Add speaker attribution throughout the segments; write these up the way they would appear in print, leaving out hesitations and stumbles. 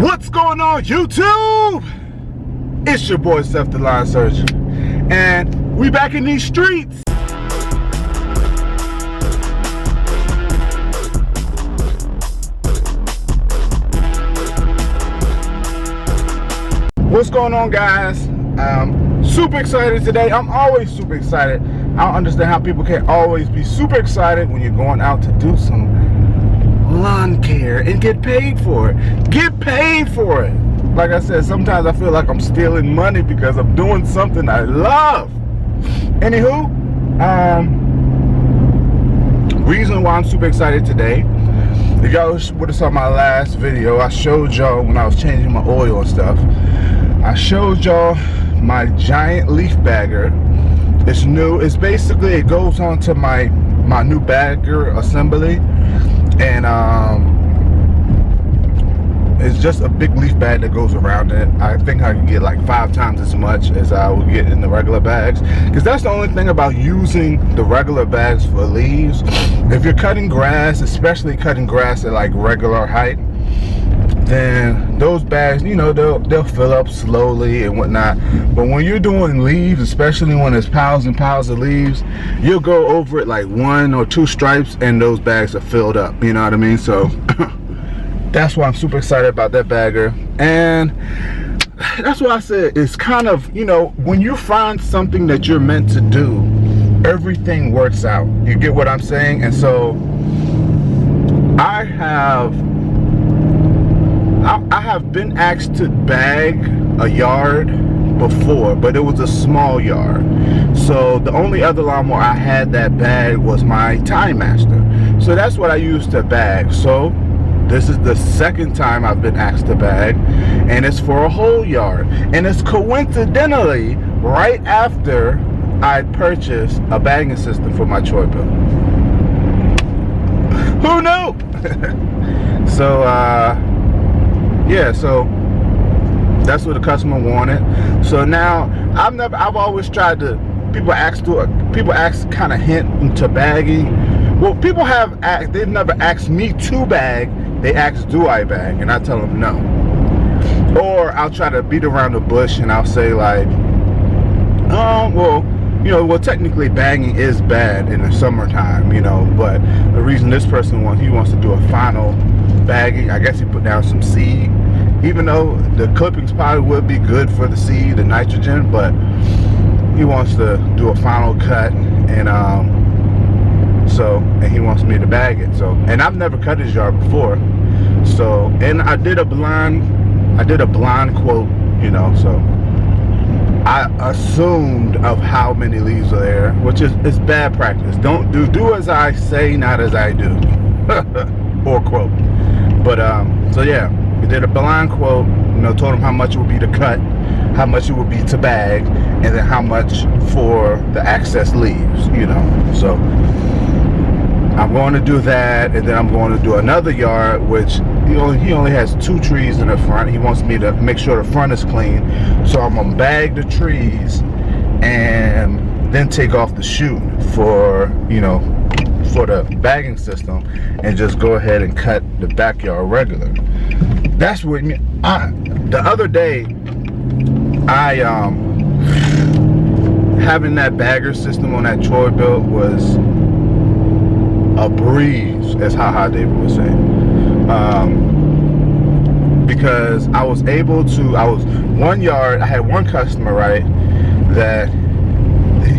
Speaker 1: What's going on, YouTube? It's your boy Seth the Line Surgeon, and we back in these streets. What's going on, guys? I'm super excited today. I'm always super excited. I don't understand how people can't always be super excited when you're going out to do some lawn care and get paid for it. Get paid for it. Like I said, sometimes I feel like I'm stealing money because I'm doing something I love. Anywho, reason why I'm super excited today, if y'all would have saw my last video, I showed y'all when I was changing my oil and stuff. I showed y'all my giant leaf bagger. It's new. It's basically, it goes onto my new bagger assembly, and it's just a big leaf bag that goes around it. I think I can get like 5 times as much as I would get in the regular bags, because that's the only thing about using the regular bags for leaves. If you're cutting grass, especially cutting grass at like regular height, then those bags, you know, they'll fill up slowly and whatnot. But when you're doing leaves, especially when there's piles and piles of leaves, you'll go over it like 1 or 2 stripes and those bags are filled up, you know what I mean? So that's why I'm super excited about that bagger. And that's why I said it's kind of, you know, when you find something that you're meant to do, everything works out. You get what I'm saying? And so I have been asked to bag a yard before, but it was a small yard. So the only other lawnmower I had that bag was my Timemaster. So that's what I used to bag. So this is the second time I've been asked to bag, and it's for a whole yard. And it's coincidentally right after I purchased a bagging system for my Troy Bilt. Who knew? So yeah, so that's what the customer wanted. So now I've always tried to, people ask kind of hint to bagging. Well, people they've never asked me to bag. They ask, do I bag? And I tell them no. Or I'll try to beat around the bush and I'll say like, well, you know, well, technically bagging is bad in the summertime, you know, but the reason this person wants to do a final bagging, I guess he put down some seed, even though the clippings probably would be good for the seed, the nitrogen, but he wants to do a final cut, and and he wants me to bag it. So, and I've never cut his yard before, so, and I did a blind quote, you know, so I assumed of how many leaves are there, which is bad practice. Don't do as I say, not as I do. Or quote. But so yeah, we did a blind quote, you know, told him how much it would be to cut, how much it would be to bag, and then how much for the excess leaves, you know. So I'm going to do that, and then I'm going to do another yard, which he only has 2 trees in the front. He wants me to make sure the front is clean, so I'm gonna bag the trees and then take off the chute for, you know, for the bagging system, and just go ahead and cut the backyard regular. That's what the other day having that bagger system on that Troy Bilt was a breeze, as Haha David was saying. Because I was one yard, I had one customer, right, that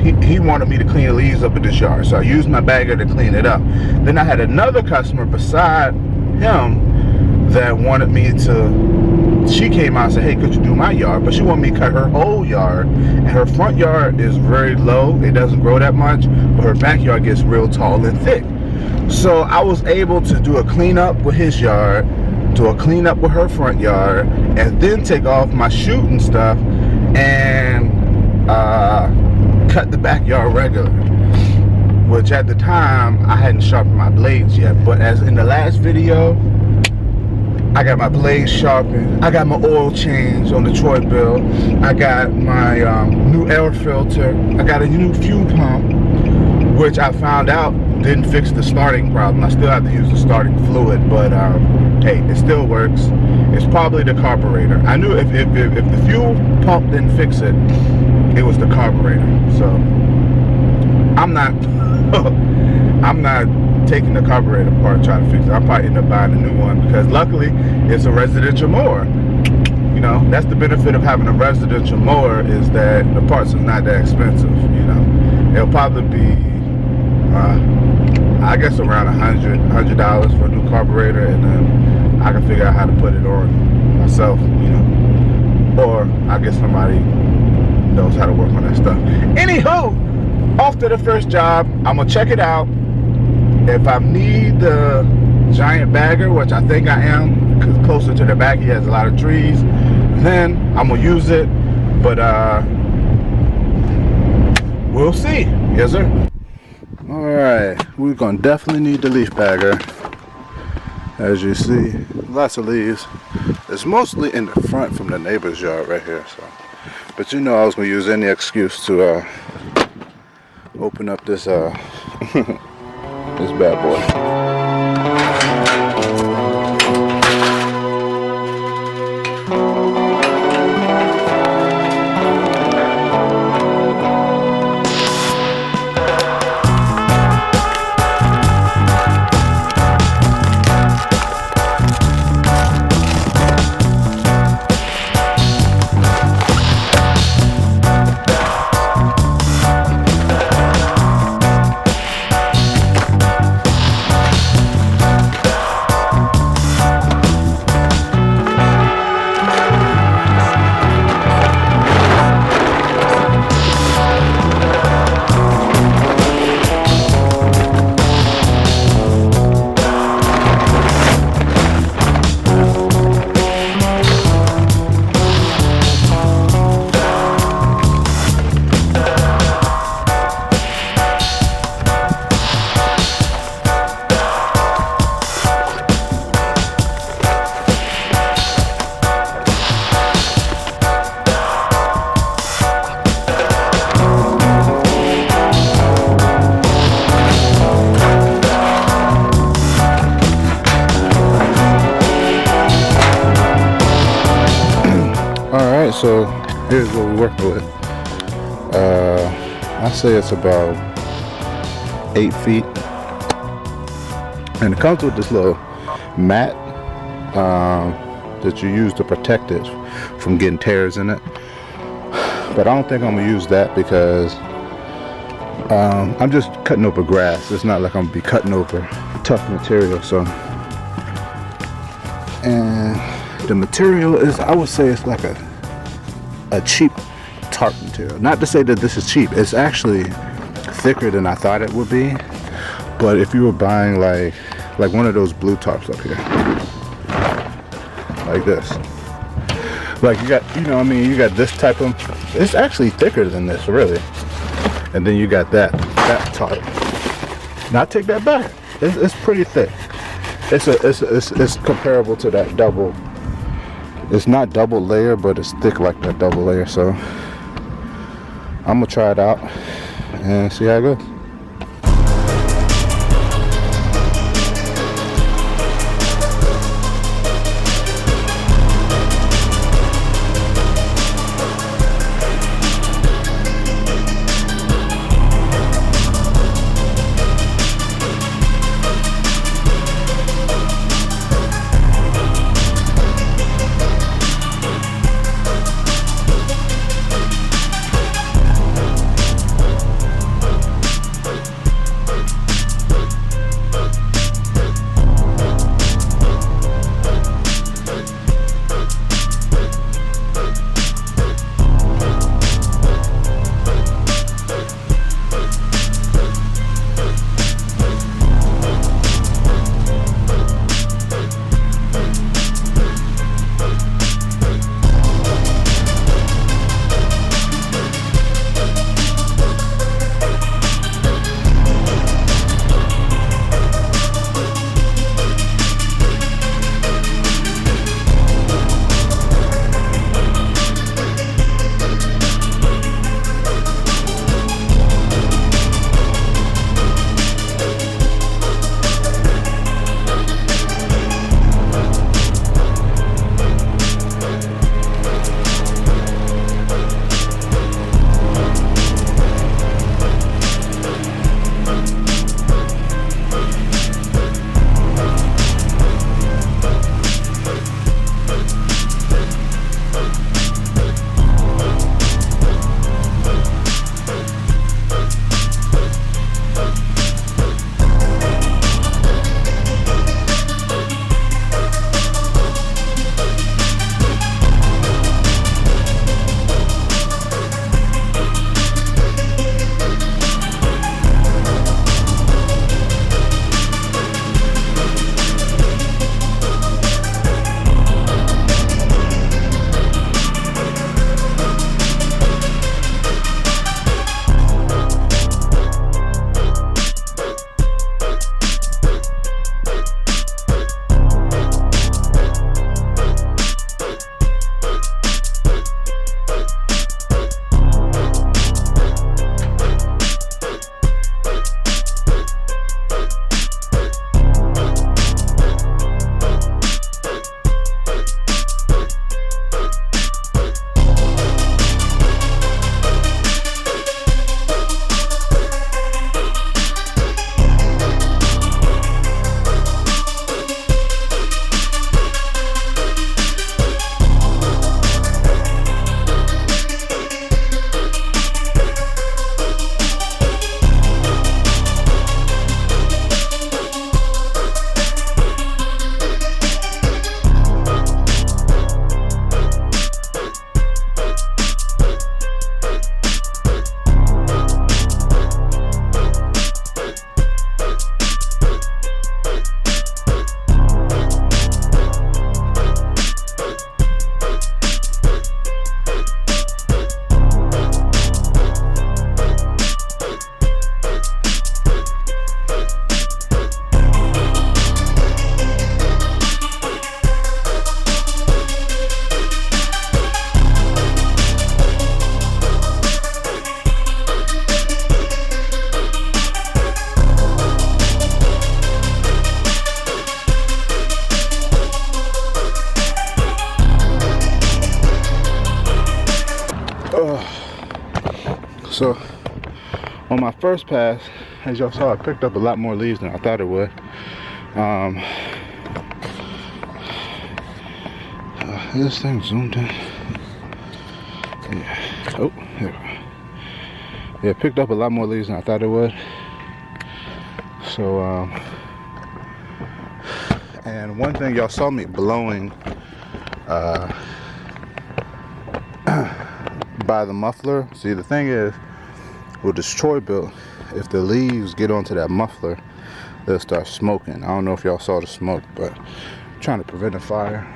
Speaker 1: he wanted me to clean the leaves up in this yard, so I used my bagger to clean it up. Then I had another customer beside him that wanted me to, she came out and said, hey, could you do my yard? But she wanted me to cut her whole yard, and her front yard is very low, it doesn't grow that much, but her backyard gets real tall and thick. So I was able to do a cleanup with his yard, do a cleanup with her front yard, and then take off my chute and stuff, and cut the backyard regular, which at the time I hadn't sharpened my blades yet. But as in the last video, I got my blades sharpened, I got my oil changed on the Troy Bilt, I got my new air filter, I got a new fuel pump, which I found out didn't fix the starting problem. I still have to use the starting fluid, but hey, it still works. It's probably the carburetor. I knew if the fuel pump didn't fix it, it was the carburetor. So I'm not I'm not taking the carburetor apart and trying to fix it. I'll probably end up buying a new one, because luckily it's a residential mower. You know, that's the benefit of having a residential mower, is that the parts are not that expensive. You know, it'll probably be I guess around $100 for a new carburetor, and then I can figure out how to put it on myself, you know, or I guess somebody knows how to work on that stuff. Anywho, off to the first job. I'm gonna check it out. If I need the giant bagger, which I think I am, because closer to the back he has a lot of trees, then I'm gonna use it. But we'll see. Yes, sir. Alright, we're gonna definitely need the leaf bagger. As you see, lots of leaves. It's mostly in the front from the neighbor's yard right here. So, but you know, I was gonna use any excuse to open up this this bad boy. So here's what we're working with. I say it's about 8 feet, and it comes with this little mat that you use to protect it from getting tears in it. But I don't think I'm gonna use that, because I'm just cutting over grass. It's not like I'm gonna be cutting over tough material. So, and the material is, I would say it's like a cheap tarp material. Not to say that this is cheap. It's actually thicker than I thought it would be. But if you were buying like one of those blue tarps up here, like this, like you got, you know, I mean, you got this type of, it's actually thicker than this, really. And then you got that tarp. Now I take that back. It's pretty thick. It's comparable to that double. It's not double layer, but it's thick like that double layer. So I'm gonna try it out and see how it goes. So on my first pass, as y'all saw, I picked up a lot more leaves than I thought it would. This thing zoomed in. Yeah. Oh, there we go. Yeah, picked up a lot more leaves than I thought it would. So, and one thing y'all saw me blowing by the muffler. See, the thing is, with this Troy Bilt, if the leaves get onto that muffler, they'll start smoking. I don't know if y'all saw the smoke, but I'm trying to prevent a fire.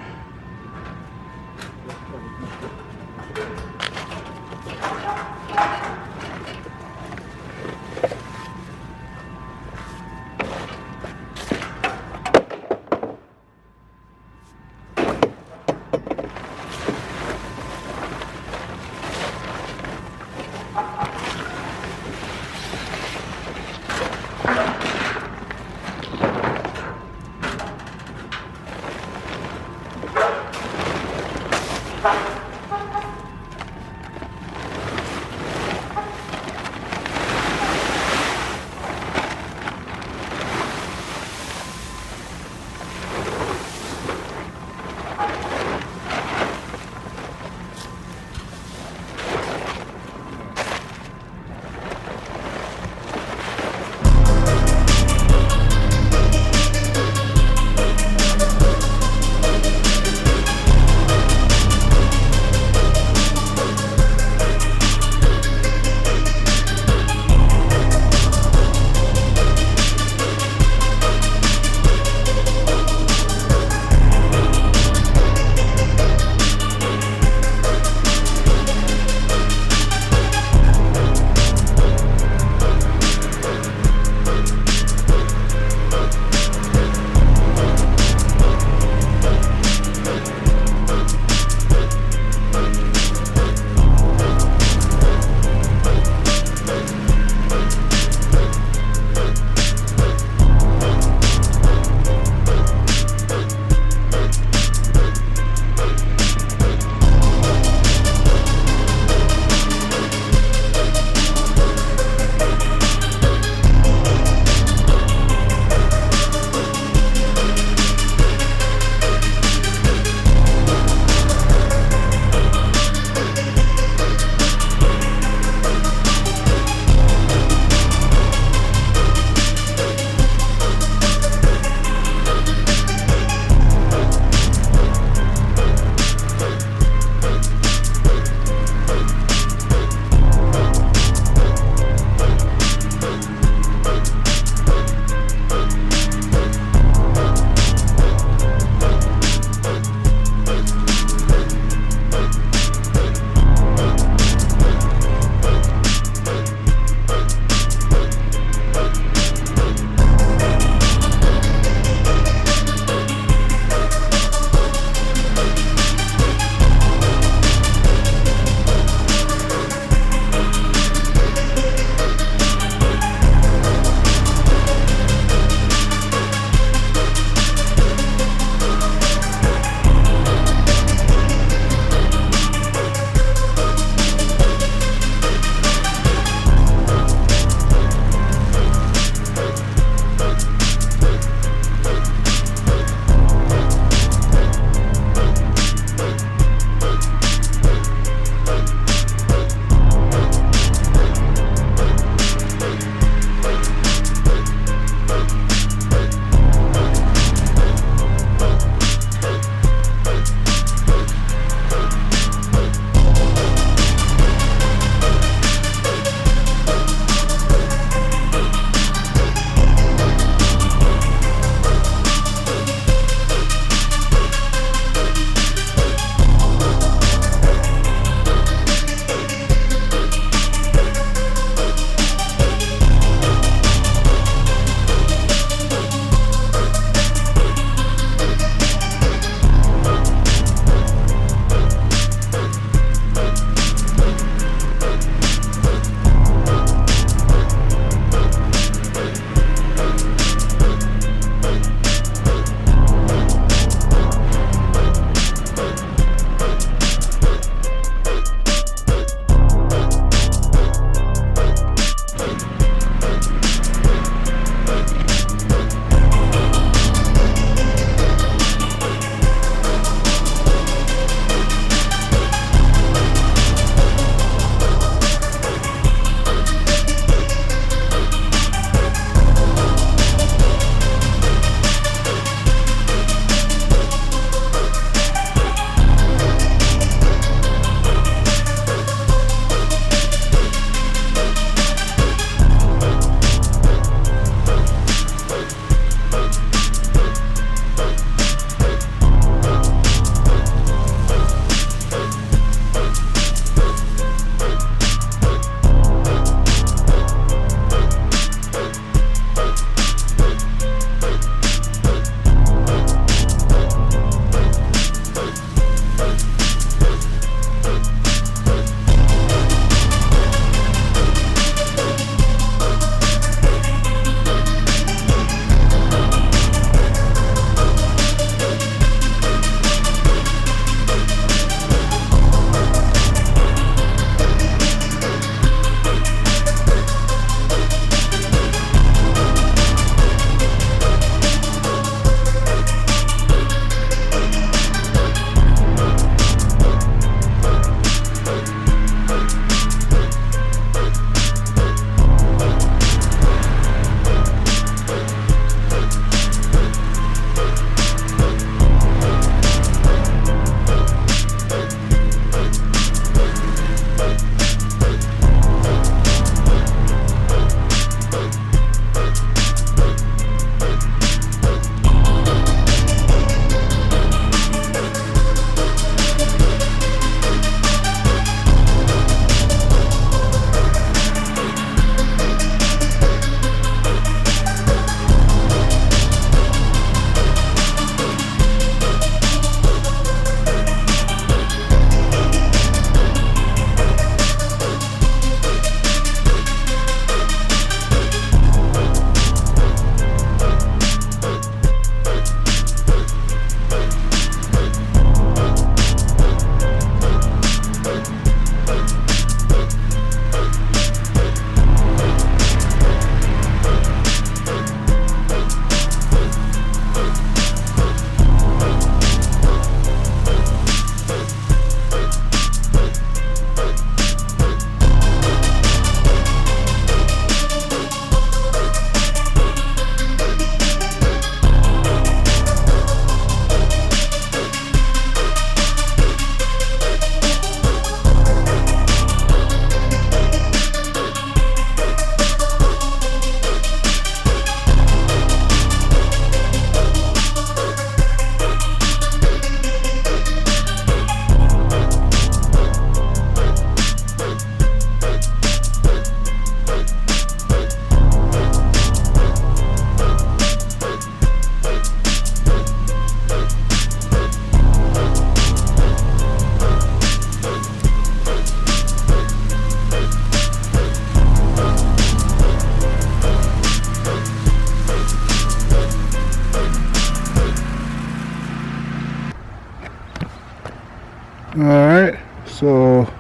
Speaker 1: Alright, so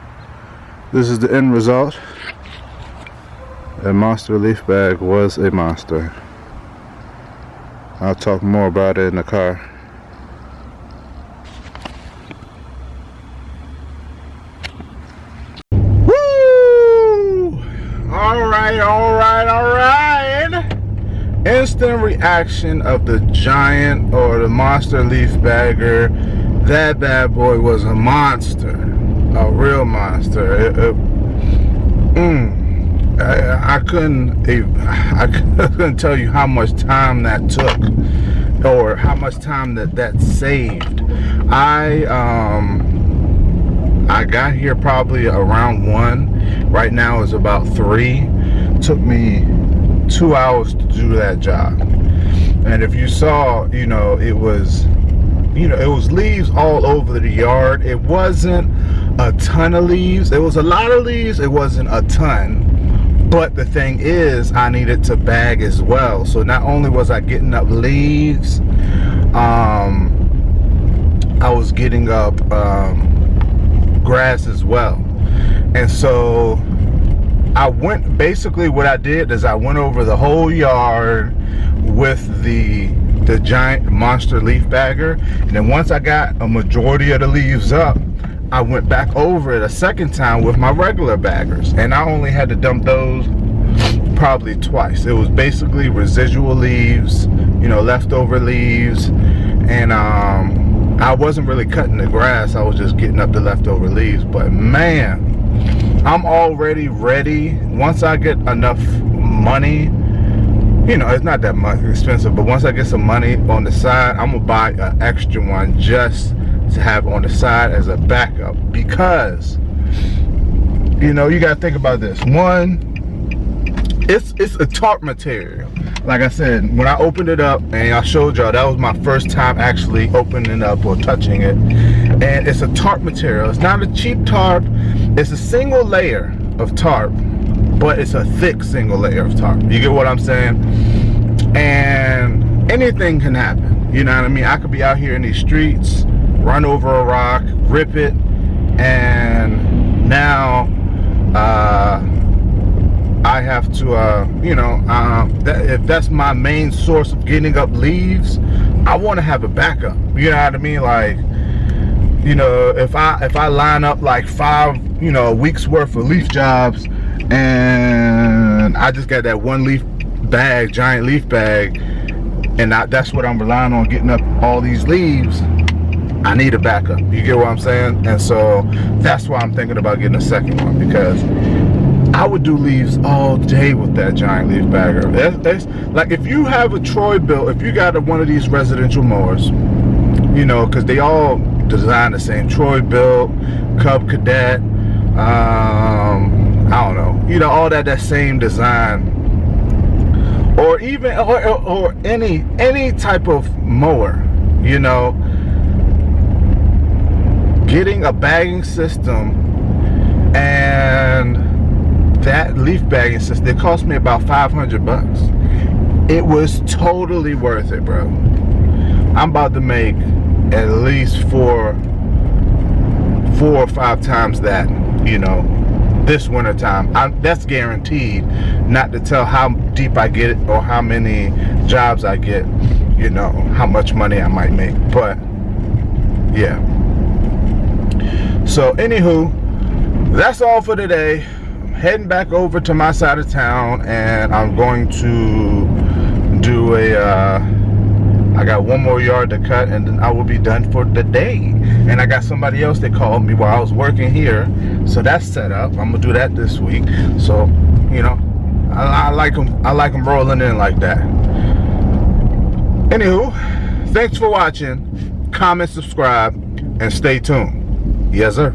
Speaker 1: this is the end result. A monster leaf bag was a monster. I'll talk more about it in the car. Woo! Alright. Instant reaction of the giant or the monster leaf bagger. That bad boy was a monster. A real monster. I couldn't tell you how much time that took, or how much time that saved. I got here probably around 1. Right now it's about 3. Took me 2 hours to do that job. And if you saw, it was leaves all over the yard. It wasn't a ton of leaves. It was a lot of leaves. It wasn't a ton. But the thing is, I needed to bag as well. So not only was I getting up leaves, I was getting up grass as well. And so basically what I did is I went over the whole yard with the giant monster leaf bagger. And then once I got a majority of the leaves up, I went back over it a second time with my regular baggers, and I only had to dump those probably twice. It was basically residual leaves, leftover leaves, and I wasn't really cutting the grass. I was just getting up the leftover leaves. But man, I'm already ready. Once I get enough money, it's not that much expensive, but once I get some money on the side, I'm gonna buy an extra one just to have on the side as a backup. Because you gotta think about this. One, it's a tarp material. Like I said, when I opened it up, and I showed y'all, that was my first time actually opening it up or touching it. And it's a tarp material. It's not a cheap tarp. It's a single layer of tarp, but it's a thick single layer of tarp. You get what I'm saying? And anything can happen. You know what I mean? I could be out here in these streets, run over a rock, rip it, and now I have to, if that's my main source of getting up leaves, I want to have a backup. You know what I mean? Like, if I line up like 5, weeks worth of leaf jobs, and I just got that one leaf bag, giant leaf bag, and that's what I'm relying on, getting up all these leaves, I need a backup. You get what I'm saying? And so that's why I'm thinking about getting a second one, because I would do leaves all day with that giant leaf bagger. That's like, if you have a Troy Bilt, if you got one of these residential mowers, because they all design the same. Troy Bilt, Cub Cadet, I don't know, all that same design, or even or any type of mower, getting a bagging system and that leaf bagging system, it cost me about $500. It was totally worth it, bro. I'm about to make at least four or five times that, this winter time. That's guaranteed. Not to tell how deep I get it or how many jobs I get, how much money I might make. But yeah. So anywho, that's all for today. I'm heading back over to my side of town, and I'm going to do I got one more yard to cut, and then I will be done for the day. And I got somebody else that called me while I was working here, so that's set up. I'm gonna do that this week. So, I like them rolling in like that. Anywho, thanks for watching. Comment, subscribe, and stay tuned. Yes, sir.